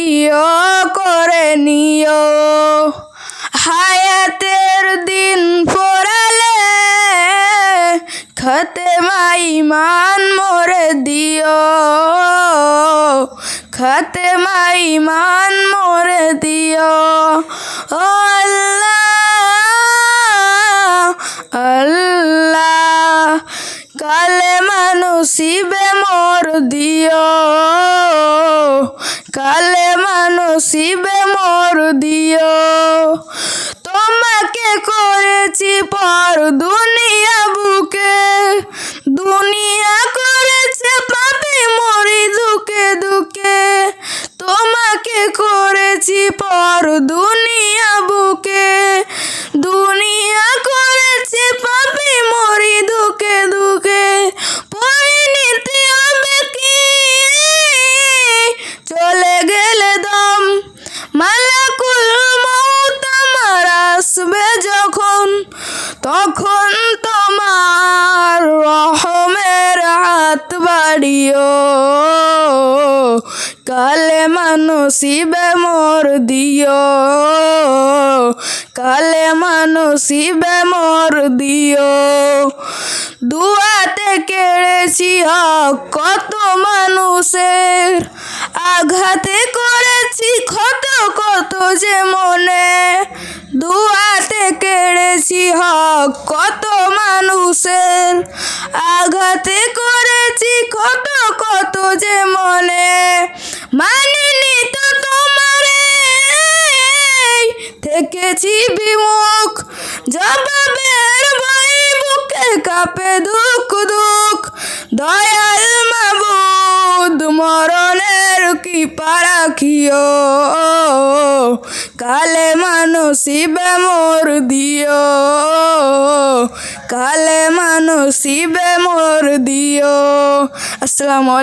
প্রিয় করে নিও। হায়াতের দিন পড়ালে খাতেমা ঈমান মোরে দিও। খাতেমা ঈমান মোরে দিও। ও আল্লাহ আল্লাহ কালেমা নসিবে মোর দিও। কালেমা নসিবে মোর দিও। তোমাকে করেছি পর দুনিয়া বুকে, দুনিয়া করেছে পাপী মরি দুকে দুকে। তোমাকে করেছি পর দুনিয়া বুকে, দুনিয়া করেছে পাপী মরি দুকে দুকে। পরিণতি হবে কি চলে গেলে দম, মালাকুল মউত আমার আসবে যখন, তখন তোমার রহমের হাত বাড়িও। কালেমা নসিবে মোর দিও। কালেমা নসিবে মোর দিও। দুয়াতে কেড়েছি হক কত মানুষের, আঘাতে করেছি ক্ষত কত যে মনে। দুয়াতে কেড়েছি হক কত মানুষের, আঘাতে করেছি ক্ষত কত যে মনে। মানিনি তো তোমারে থেকেছি বিমুখ, জবাবের ভয় বুকে কাঁপে দুঃখ দুঃখ। দয়াল মাবুদ মরণের কৃপা রাখিও। কালেমা নসিবে মোর দিও। কালেমা নসিবে মোর দিও। আসসালামু আলাইকুম।